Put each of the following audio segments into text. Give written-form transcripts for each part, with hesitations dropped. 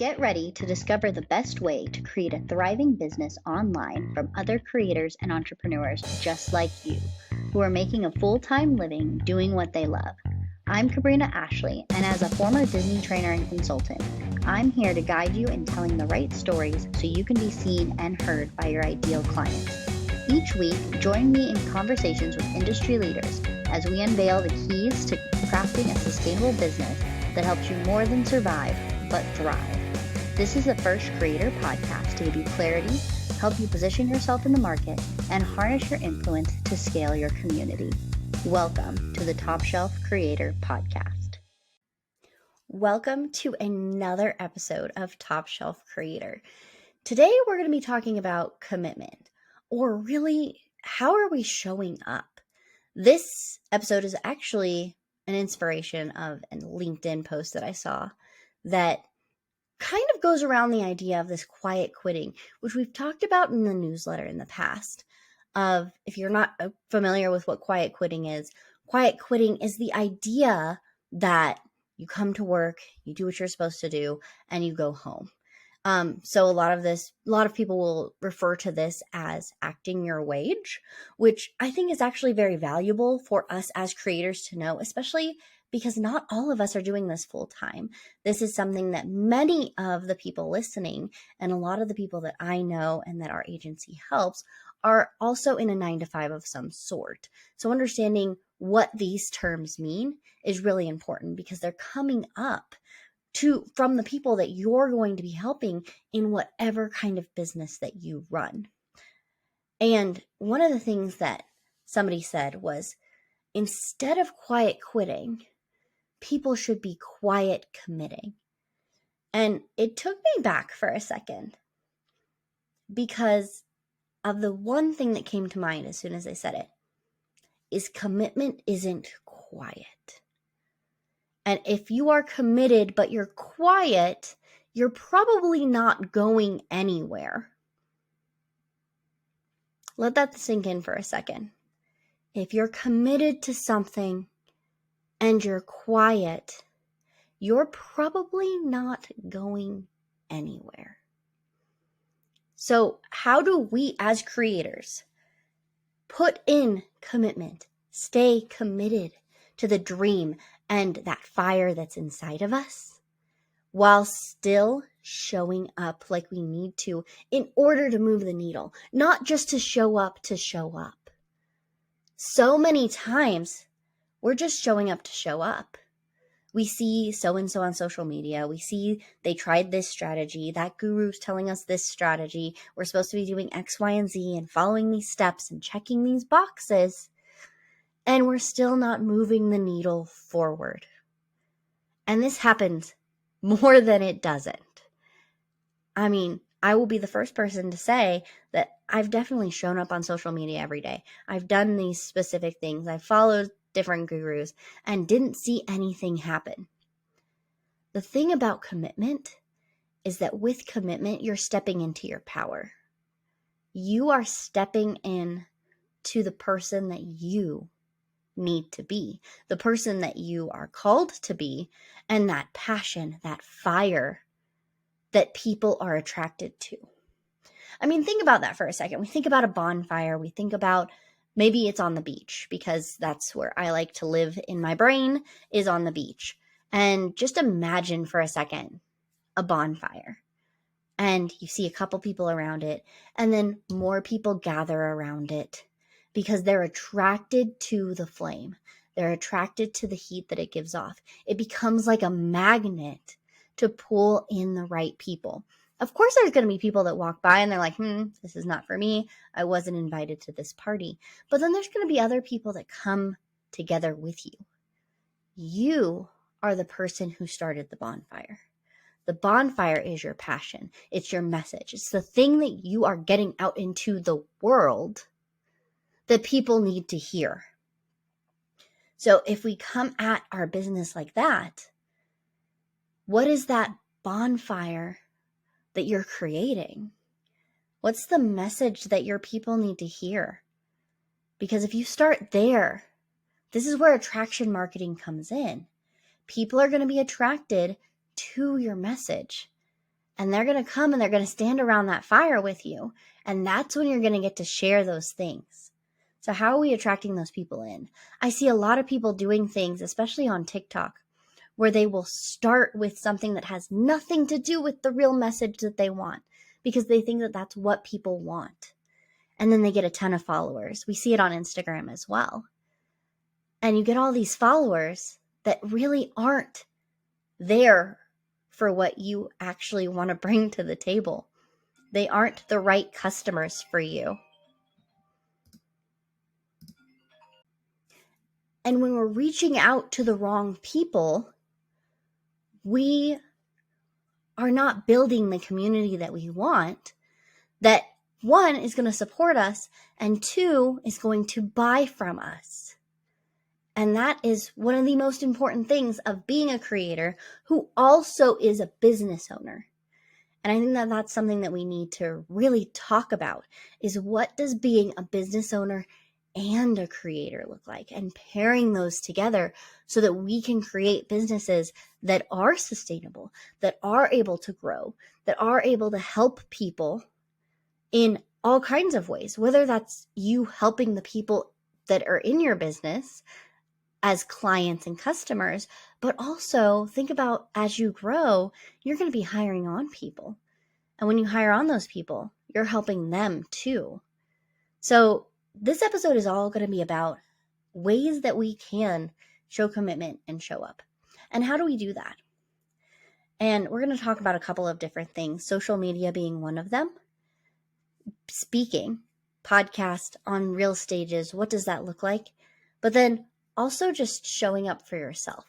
Get ready to discover the best way to create a thriving business online from other creators and entrepreneurs just like you, who are making a full-time living doing what they love. I'm Kabrina Ashley, and as a former Disney trainer and consultant, I'm here to guide you in telling the right stories so you can be seen and heard by your ideal clients. Each week, join me in conversations with industry leaders as we unveil the keys to crafting a sustainable business that helps you more than survive, but thrive. This is the first creator podcast to give you clarity, help you position yourself in the market, and harness your influence to scale your community. Welcome to the Top Shelf Creator Podcast. Welcome to another episode of Top Shelf Creator. Today we're going to be talking about commitment, or really, how are we showing up? This episode is actually an inspiration of a LinkedIn post that I saw that kind of goes around the idea of this quiet quitting, which we've talked about in the newsletter in the past. If you're not familiar with what quiet quitting is the idea that you come to work, you do what you're supposed to do, and you go home. So a lot of people will refer to this as acting your wage, which I think is actually very valuable for us as creators to know, especially because not all of us are doing this full time. This is something that many of the people listening and a lot of the people that I know and that our agency helps are also in a 9-to-5 of some sort. So understanding what these terms mean is really important because they're coming up from the people that you're going to be helping in whatever kind of business that you run. And one of the things that somebody said was, instead of quiet quitting, people should be quiet committing. And it took me back for a second because of the one thing that came to mind as soon as I said it is commitment isn't quiet. And if you are committed, but you're quiet, you're probably not going anywhere. Let that sink in for a second. If you're committed to something and you're quiet, you're probably not going anywhere. So how do we as creators put in commitment, stay committed to the dream and that fire that's inside of us, while still showing up like we need to in order to move the needle, not just to show up to show up. So many times, we're just showing up to show up. We see so-and-so on social media. We see they tried this strategy. That guru's telling us this strategy. We're supposed to be doing X, Y, and Z and following these steps and checking these boxes. And we're still not moving the needle forward. And this happens more than it doesn't. I mean, I will be the first person to say that I've definitely shown up on social media every day. I've done these specific things. I've followed different gurus and didn't see anything happen. The thing about commitment is that with commitment, you're stepping into your power. You are stepping in to the person that you need to be, the person that you are called to be, and that passion, that fire that people are attracted to. I mean, think about that for a second. We think about a bonfire. We think about maybe it's on the beach because that's where I like to live in my brain, is on the beach. And just imagine for a second a bonfire. And you see a couple people around it, and then more people gather around it because they're attracted to the flame. They're attracted to the heat that it gives off. It becomes like a magnet to pull in the right people. Of course, there's going to be people that walk by and they're like, this is not for me. I wasn't invited to this party. But then there's going to be other people that come together with you. You are the person who started the bonfire. The bonfire is your passion. It's your message. It's the thing that you are getting out into the world that people need to hear. So if we come at our business like that, what is that bonfire that you're creating? What's the message that your people need to hear? Because if you start there, this is where attraction marketing comes in. People are going to be attracted to your message. and they're going to come and they're going to stand around that fire with you. And that's when you're going to get to share those things. So how are we attracting those people in? I see a lot of people doing things, especially on TikTok, where they will start with something that has nothing to do with the real message that they want, because they think that that's what people want. And then they get a ton of followers. We see it on Instagram as well. And you get all these followers that really aren't there for what you actually want to bring to the table. They aren't the right customers for you. And when we're reaching out to the wrong people, we are not building the community that we want, that one is going to support us and two is going to buy from us. And that is one of the most important things of being a creator who also is a business owner. And I think that that's something that we need to really talk about, is what does being a business owner and a creator look like, and pairing those together so that we can create businesses that are sustainable, that are able to grow, that are able to help people in all kinds of ways, whether that's you helping the people that are in your business as clients and customers, but also think about as you grow, you're going to be hiring on people. And when you hire on those people, you're helping them too. So this episode is all going to be about ways that we can show commitment and show up. And how do we do that? And we're going to talk about a couple of different things, social media being one of them. Speaking, podcast on real stages, what does that look like? But then also just showing up for yourself.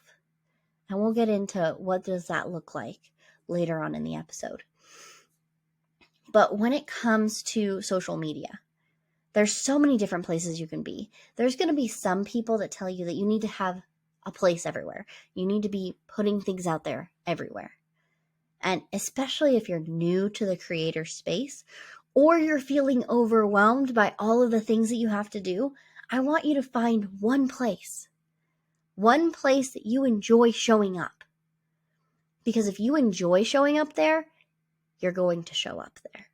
And we'll get into what does that look like later on in the episode. But when it comes to social media, there's so many different places you can be. There's going to be some people that tell you that you need to have a place everywhere. You need to be putting things out there everywhere. And especially if you're new to the creator space, or you're feeling overwhelmed by all of the things that you have to do, I want you to find one place that you enjoy showing up. Because if you enjoy showing up there, you're going to show up there.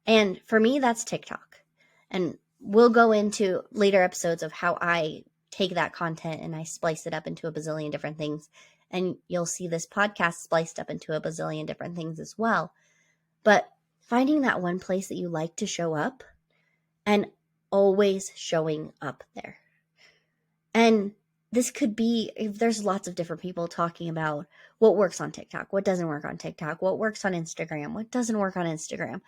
And for me, that's TikTok. And we'll go into later episodes of how I take that content and I splice it up into a bazillion different things. And you'll see this podcast spliced up into a bazillion different things as well. But finding that one place that you like to show up and always showing up there. And this could be, there's lots of different people talking about what works on TikTok, what doesn't work on TikTok, what works on Instagram, what doesn't work on Instagram.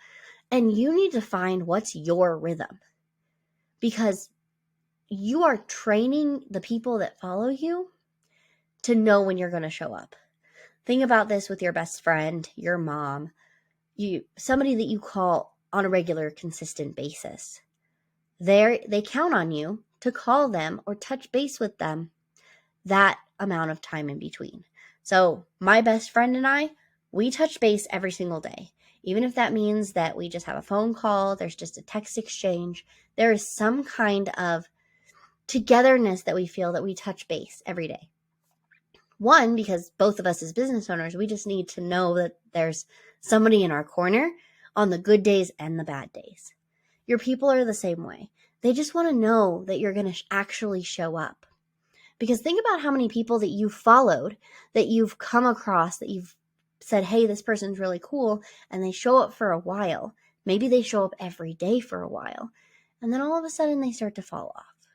And you need to find what's your rhythm, because you are training the people that follow you to know when you're going to show up. Think about this with your best friend, your mom, somebody that you call on a regular, consistent basis. They count on you to call them or touch base with them that amount of time in between. So my best friend and I, we touch base every single day. Even if that means that we just have a phone call, there's just a text exchange, there is some kind of togetherness that we feel that we touch base every day. One, because both of us as business owners, we just need to know that there's somebody in our corner on the good days and the bad days. Your people are the same way. They just want to know that you're going to actually show up. Because think about how many people that you've followed, that you've come across, that you've said, hey, this person's really cool, and they show up for a while. Maybe they show up every day for a while, and then all of a sudden they start to fall off.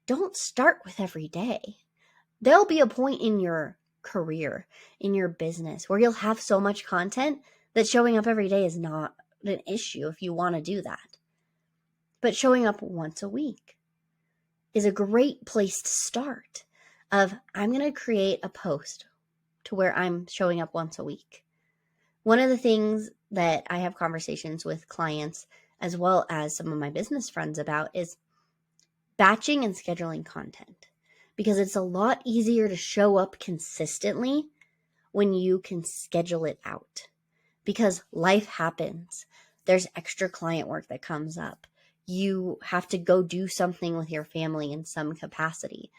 Don't start with every day. There'll be a point in your career, in your business, where you'll have so much content that showing up every day is not an issue if you want to do that. But showing up once a week is a great place to start. I'm going to create a post to where I'm showing up once a week. One of the things that I have conversations with clients as well as some of my business friends about is batching and scheduling content, because it's a lot easier to show up consistently when you can schedule it out, because life happens. There's extra client work that comes up. You have to go do something with your family in some capacity.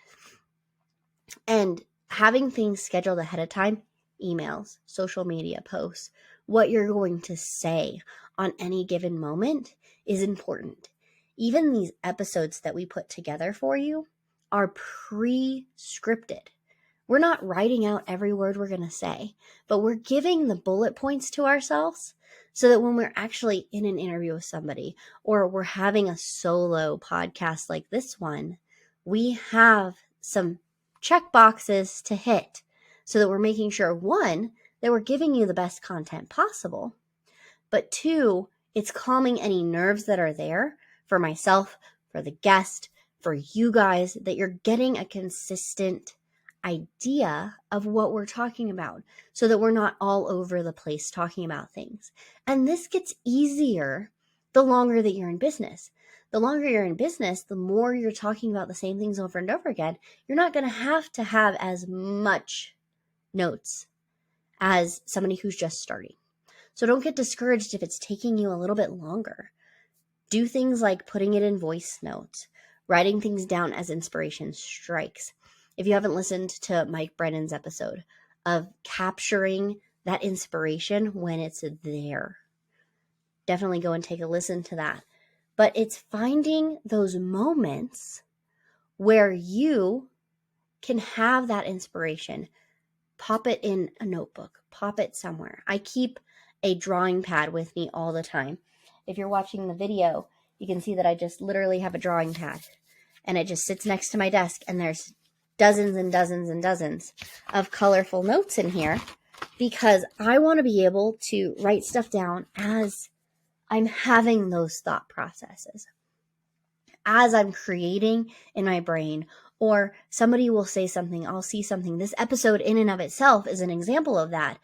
And having things scheduled ahead of time, emails, social media posts, what you're going to say on any given moment is important. Even these episodes that we put together for you are pre-scripted. We're not writing out every word we're going to say, but we're giving the bullet points to ourselves so that when we're actually in an interview with somebody or we're having a solo podcast like this one, we have some check boxes to hit so that we're making sure, one, that we're giving you the best content possible, but two, it's calming any nerves that are there for myself, for the guest, for you guys, that you're getting a consistent idea of what we're talking about so that we're not all over the place talking about things. And this gets easier the longer that you're in business. The longer you're in business, the more you're talking about the same things over and over again. You're not going to have as much notes as somebody who's just starting. So don't get discouraged if it's taking you a little bit longer. Do things like putting it in voice notes, writing things down as inspiration strikes. If you haven't listened to Mike Brennan's episode of capturing that inspiration when it's there, definitely go and take a listen to that. But it's finding those moments where you can have that inspiration. Pop it in a notebook, pop it somewhere. I keep a drawing pad with me all the time. If you're watching the video, you can see that I just literally have a drawing pad and it just sits next to my desk, and there's dozens and dozens and dozens of colorful notes in here because I want to be able to write stuff down as I'm having those thought processes, as I'm creating in my brain, or somebody will say something, I'll see something. This episode in and of itself is an example of that,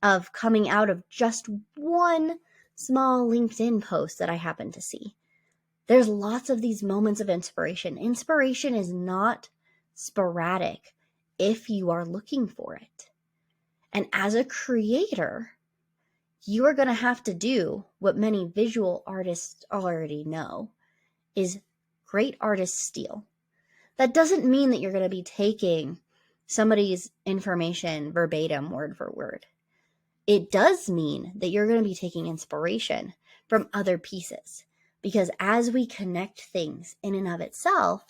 of coming out of just one small LinkedIn post that I happened to see. There's lots of these moments of inspiration. Inspiration is not sporadic if you are looking for it. And as a creator, you are going to have to do what many visual artists already know is great artists steal. That doesn't mean that you're going to be taking somebody's information verbatim, word for word. It does mean that you're going to be taking inspiration from other pieces, because as we connect things in and of itself,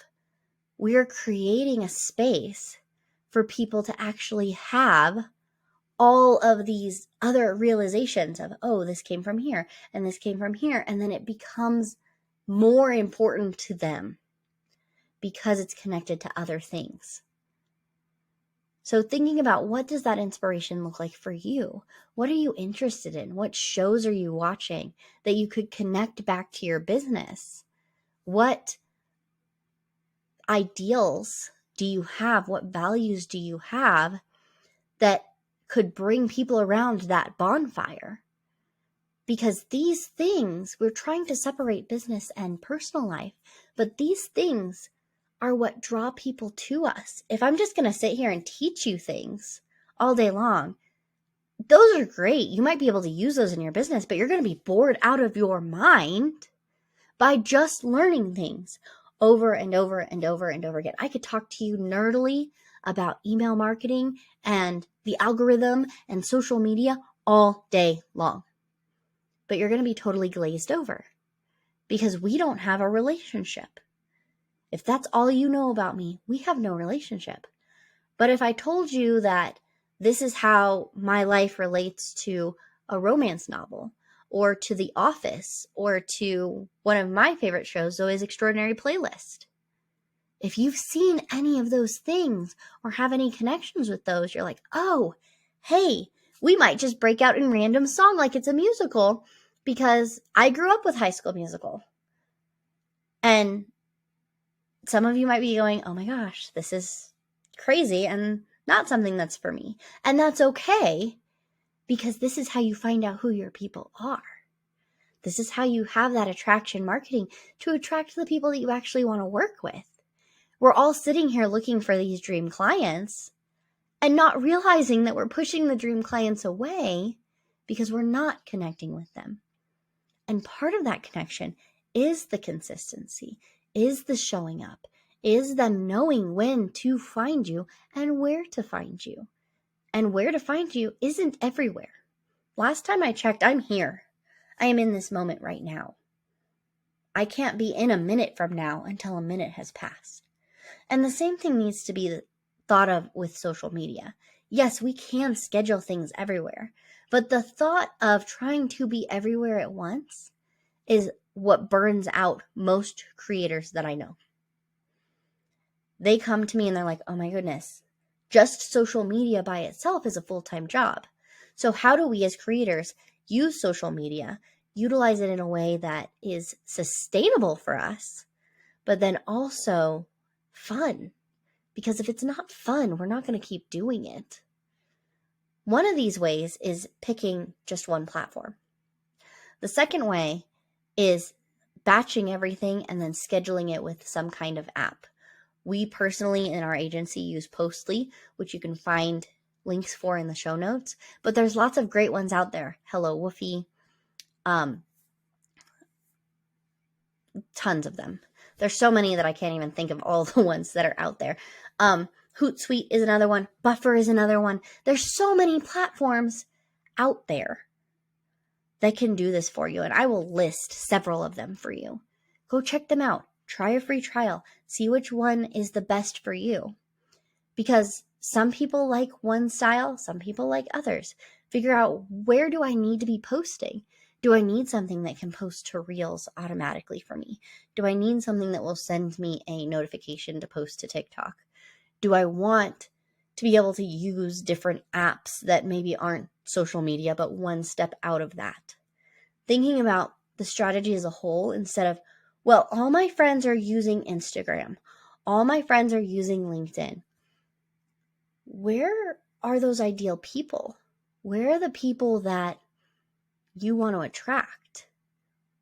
we're creating a space for people to actually have all of these other realizations of, oh, this came from here and this came from here. And then it becomes more important to them because it's connected to other things. So thinking about, what does that inspiration look like for you? What are you interested in? What shows are you watching that you could connect back to your business? What ideals do you have? What values do you have that could bring people around that bonfire? Because these things, we're trying to separate business and personal life, but these things are what draw people to us. If I'm just going to sit here and teach you things all day long, those are great. You might be able to use those in your business, but you're going to be bored out of your mind by just learning things over and over and over and over again. I could talk to you nerdily about email marketing and the algorithm and social media all day long, but you're going to be totally glazed over because we don't have a relationship. If that's all you know about me, we have no relationship. But if I told you that this is how my life relates to a romance novel, or to The Office, or to one of my favorite shows, Zoe's Extraordinary Playlist, if you've seen any of those things or have any connections with those, you're like, oh, hey, we might just break out in random song like it's a musical, because I grew up with High School Musical. And some of you might be going, oh my gosh, this is crazy and not something that's for me. And that's okay, because this is how you find out who your people are. This is how you have that attraction marketing to attract the people that you actually want to work with. We're all sitting here looking for these dream clients and not realizing that we're pushing the dream clients away because we're not connecting with them. And part of that connection is the consistency, is the showing up, is them knowing when to find you and where to find you. And where to find you isn't everywhere. Last time I checked, I'm here. I am in this moment right now. I can't be in a minute from now until a minute has passed. And the same thing needs to be thought of with social media. Yes, we can schedule things everywhere, but the thought of trying to be everywhere at once is what burns out most creators that I know. They come to me and they're like, oh my goodness, just social media by itself is a full-time job. So how do we as creators use social media, utilize it in a way that is sustainable for us, but then also fun? Because if it's not fun, we're not going to keep doing it. One of these ways is picking just one platform. The second way is batching everything and then scheduling it with some kind of app. We personally in our agency use Postly, which you can find links for in the show notes, but there's lots of great ones out there. Hello Woofy, tons of them. There's so many that I can't even think of all the ones that are out there. Hootsuite is another one. Buffer is another one. There's so many platforms out there that can do this for you, and I will list several of them for you. Go check them out. Try a free trial. See which one is the best for you. Because some people like one style, some people like others. Figure out, where do I need to be posting? Do I need something that can post to Reels automatically for me? Do I need something that will send me a notification to post to TikTok? Do I want to be able to use different apps that maybe aren't social media, but one step out of that? Thinking about the strategy as a whole instead of, well, all my friends are using Instagram. All my friends are using LinkedIn. Where are those ideal people? Where are the people that you want to attract?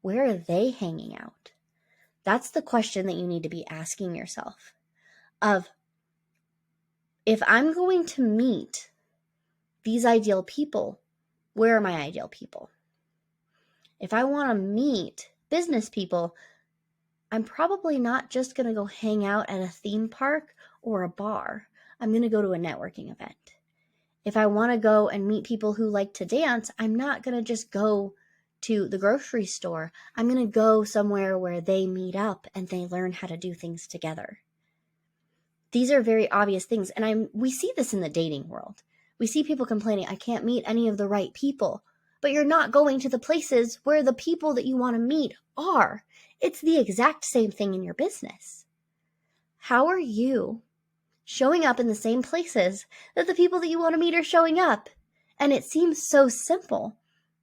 Where are they hanging out? That's the question that you need to be asking yourself. Of, if I'm going to meet these ideal people, where are my ideal people? If I want to meet business people, I'm probably not just going to go hang out at a theme park or a bar. I'm going to go to a networking event. If I want to go and meet people who like to dance, I'm not going to just go to the grocery store. I'm going to go somewhere where they meet up and they learn how to do things together. These are very obvious things, and we see this in the dating world. We see people complaining, I can't meet any of the right people. But you're not going to the places where the people that you want to meet are. It's the exact same thing in your business. How are you showing up in the same places that the people that you want to meet are showing up? And it seems so simple,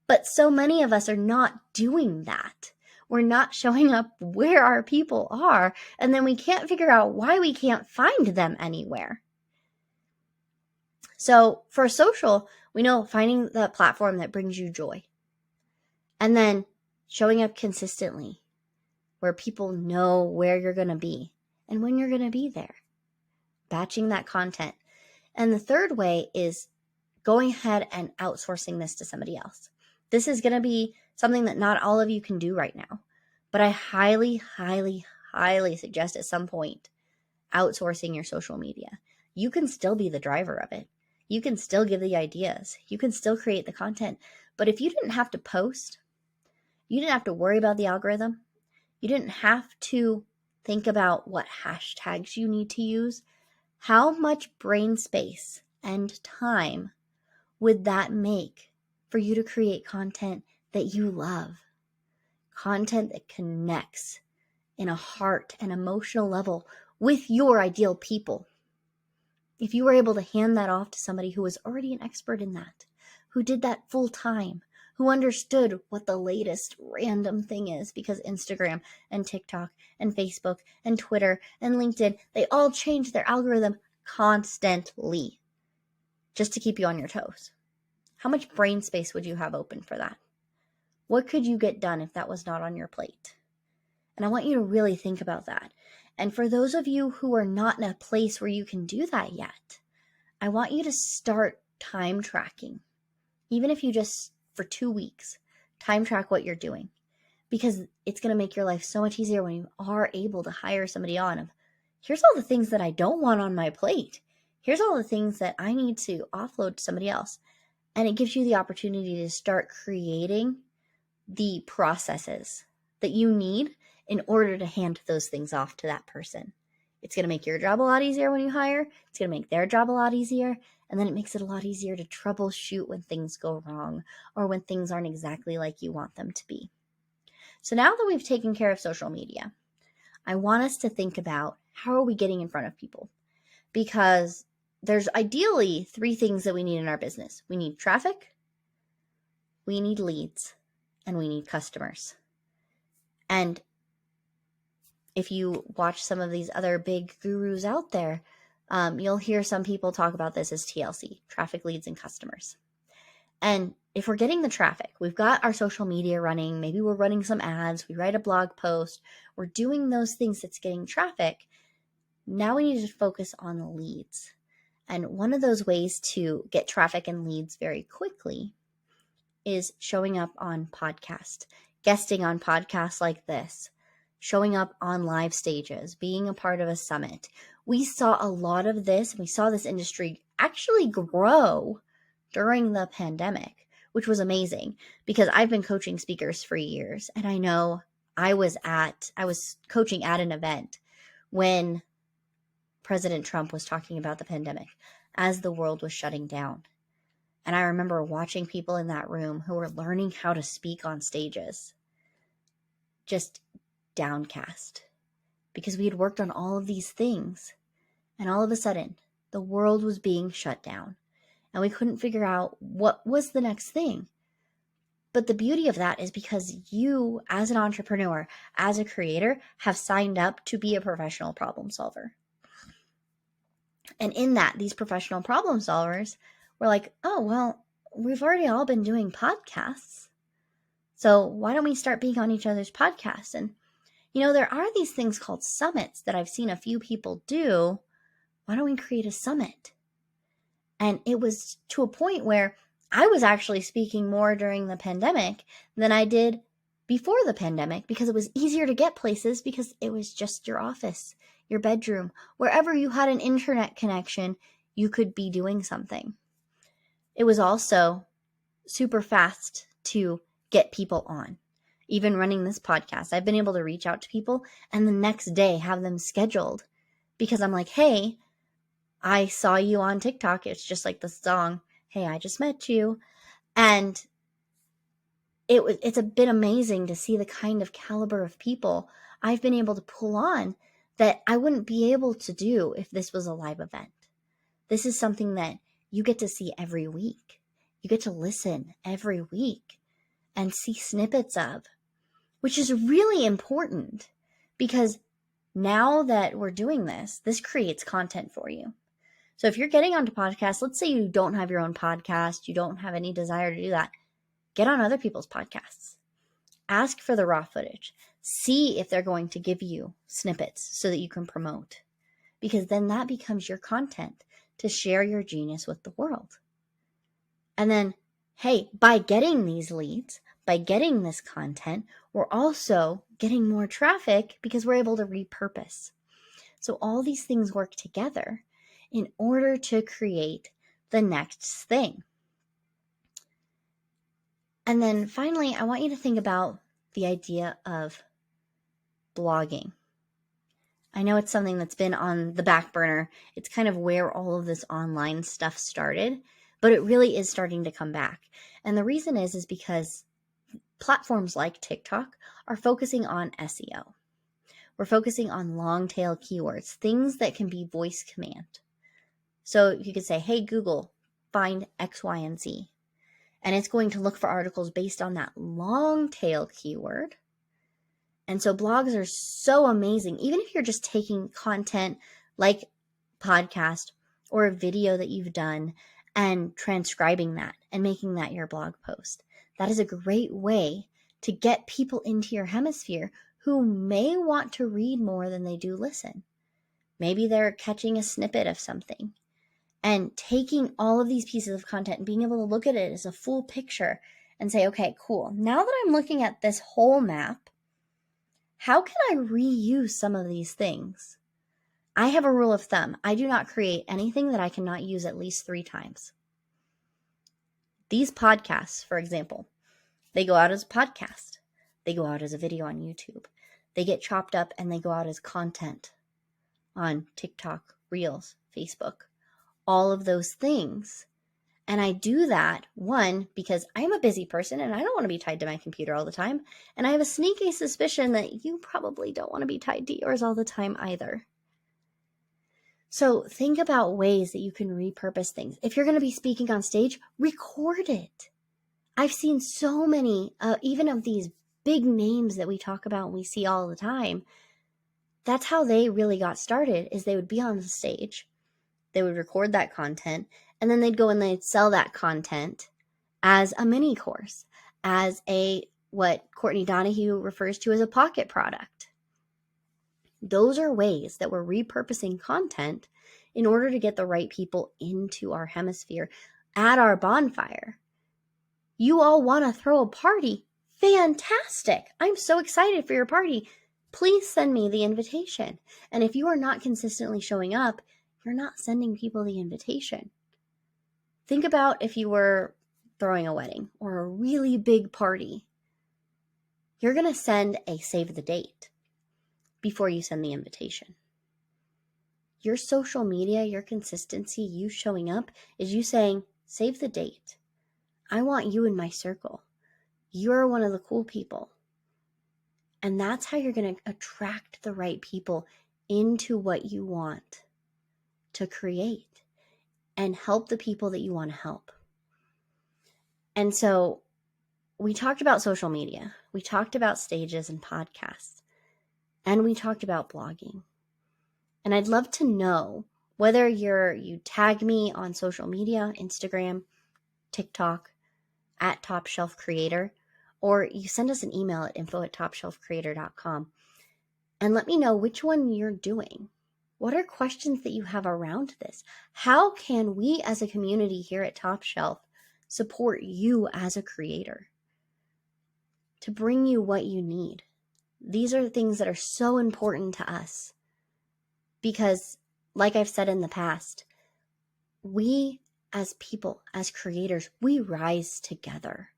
but so many of us are not doing that. We're not showing up where our people are, and then we can't figure out why we can't find them anywhere. So for social, we know finding the platform that brings you joy. And then showing up consistently where people know where you're going to be and when you're going to be there. Batching that content. And the third way is going ahead and outsourcing this to somebody else. This is going to be something that not all of you can do right now, but I highly, highly, highly suggest at some point outsourcing your social media. You can still be the driver of it. You can still give the ideas. You can still create the content. But if you didn't have to post, you didn't have to worry about the algorithm, you didn't have to think about what hashtags you need to use, how much brain space and time would that make for you to create content that you love? Content that connects in a heart and emotional level with your ideal people. If you were able to hand that off to somebody who was already an expert in that, who did that full time, who understood what the latest random thing is, because Instagram and TikTok and Facebook and Twitter and LinkedIn, they all change their algorithm constantly just to keep you on your toes. How much brain space would you have open for that? What could you get done if that was not on your plate? And I want you to really think about that. And for those of you who are not in a place where you can do that yet, I want you to start time tracking. Even if you just, for 2 weeks, time track what you're doing. Because it's going to make your life so much easier when you are able to hire somebody on of, here's all the things that I don't want on my plate. here's all the things that I need to offload to somebody else. And it gives you the opportunity to start creating the processes that you need in order to hand those things off to that person. It's going to make your job a lot easier when you hire. It's going to make their job a lot easier. And then it makes it a lot easier to troubleshoot when things go wrong or when things aren't exactly like you want them to be. So now that we've taken care of social media, I want us to think about how are we getting in front of people? Because there's ideally 3 things that we need in our business. We need traffic, we need leads, and we need customers. And if you watch some of these other big gurus out there, you'll hear some people talk about this as TLC, traffic, leads, and customers. And if we're getting the traffic, we've got our social media running, maybe we're running some ads, we write a blog post, we're doing those things that's getting traffic. Now we need to focus on the leads. And one of those ways to get traffic and leads very quickly is showing up on podcasts, guesting on podcasts like this, showing up on live stages, being a part of a summit. We saw a lot of this. We saw this industry actually grow during the pandemic, which was amazing because I've been coaching speakers for years. And I know I was coaching at an event when President Trump was talking about the pandemic as the world was shutting down. And I remember watching people in that room who were learning how to speak on stages, just downcast, because we had worked on all of these things. And all of a sudden, the world was being shut down. And we couldn't figure out what was the next thing. But the beauty of that is because you, as an entrepreneur, as a creator, have signed up to be a professional problem solver. And in that, these professional problem solvers were like, oh, well, we've already all been doing podcasts. So why don't we start being on each other's podcasts? And, there are these things called summits that I've seen a few people do. Why don't we create a summit? And it was to a point where I was actually speaking more during the pandemic than I did before the pandemic because it was easier to get places because it was just your office, your bedroom, wherever you had an internet connection, you could be doing something. It was also super fast to get people on. Even running this podcast, I've been able to reach out to people and the next day have them scheduled because I'm like, hey, I saw you on TikTok. It's just like the song, hey, I just met you. And it's a bit amazing to see the kind of caliber of people I've been able to pull on that I wouldn't be able to do if this was a live event. This is something that you get to see every week. You get to listen every week and see snippets of, which is really important because now that we're doing this creates content for you. So if you're getting onto podcasts, let's say you don't have your own podcast, you don't have any desire to do that, get on other people's podcasts. Ask for the raw footage. See if they're going to give you snippets so that you can promote. Because then that becomes your content to share your genius with the world. And then, hey, by getting these leads, by getting this content, we're also getting more traffic because we're able to repurpose. So all these things work together in order to create the next thing. And then finally, I want you to think about the idea of blogging. I know it's something that's been on the back burner. It's kind of where all of this online stuff started, but it really is starting to come back. And the reason is because platforms like TikTok are focusing on SEO. We're focusing on long tail keywords, things that can be voice command. So you could say, hey, Google, find X, Y, and Z. And it's going to look for articles based on that long tail keyword. And so blogs are so amazing. Even if you're just taking content like podcast or a video that you've done and transcribing that and making that your blog post, that is a great way to get people into your hemisphere who may want to read more than they do listen. Maybe they're catching a snippet of something. And taking all of these pieces of content and being able to look at it as a full picture and say, okay, cool. Now that I'm looking at this whole map, how can I reuse some of these things? I have a rule of thumb. I do not create anything that I cannot use at least 3 times. These podcasts, for example, they go out as a podcast. They go out as a video on YouTube. They get chopped up and they go out as content on TikTok, Reels, Facebook, all of those things. And I do that, one, because I'm a busy person and I don't want to be tied to my computer all the time. And I have a sneaky suspicion that you probably don't want to be tied to yours all the time either. So think about ways that you can repurpose things. If you're going to be speaking on stage, record it. I've seen so many, even of these big names that we talk about and we see all the time. That's how they really got started, is they would be on the stage. They would record that content, and then they'd go and they'd sell that content as a mini course, as what Courtney Donahue refers to as a pocket product. Those are ways that we're repurposing content in order to get the right people into our hemisphere at our bonfire. You all want to throw a party? Fantastic! I'm so excited for your party. Please send me the invitation. And if you are not consistently showing up, you're not sending people the invitation. Think about if you were throwing a wedding or a really big party. You're going to send a save the date before you send the invitation. Your social media, your consistency, you showing up is you saying, save the date. I want you in my circle. You're one of the cool people. And that's how you're going to attract the right people into what you want to create and help the people that you want to help. And so we talked about social media. We talked about stages and podcasts. And we talked about blogging. And I'd love to know whether you tag me on social media, Instagram, TikTok, at Top Shelf Creator, or you send us an email at info@topshelfcreator.com and let me know which one you're doing. What are questions that you have around this? How can we as a community here at Top Shelf support you as a creator to bring you what you need? These are things that are so important to us because, like I've said in the past, we as people, as creators, we rise together.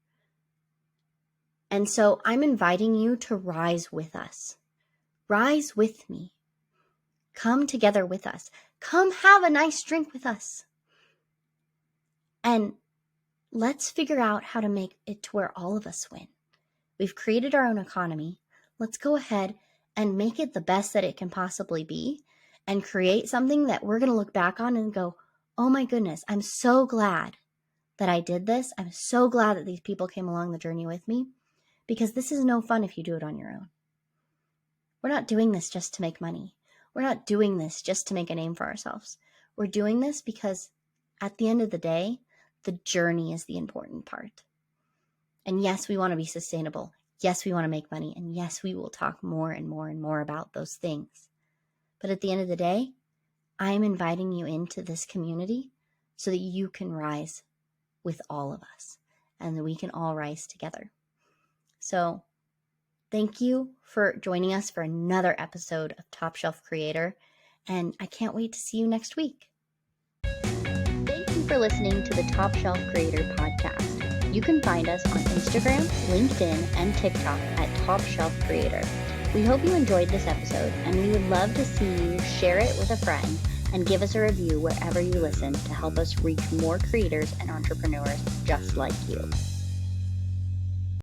And so I'm inviting you to rise with us. Rise with me. Come together with us. Come have a nice drink with us. And let's figure out how to make it to where all of us win. We've created our own economy. Let's go ahead and make it the best that it can possibly be and create something that we're going to look back on and go, oh my goodness, I'm so glad that I did this. I'm so glad that these people came along the journey with me, because this is no fun if you do it on your own. We're not doing this just to make money. We're not doing this just to make a name for ourselves. We're doing this because at the end of the day, the journey is the important part. And yes, we want to be sustainable. Yes, we want to make money. And yes, we will talk more and more and more about those things. But at the end of the day, I'm inviting you into this community so that you can rise with all of us and that we can all rise together. So thank you for joining us for another episode of Top Shelf Creator, and I can't wait to see you next week. Thank you for listening to the Top Shelf Creator podcast. You can find us on Instagram, LinkedIn, and TikTok at Top Shelf Creator. We hope you enjoyed this episode, and we would love to see you share it with a friend and give us a review wherever you listen to help us reach more creators and entrepreneurs just like you.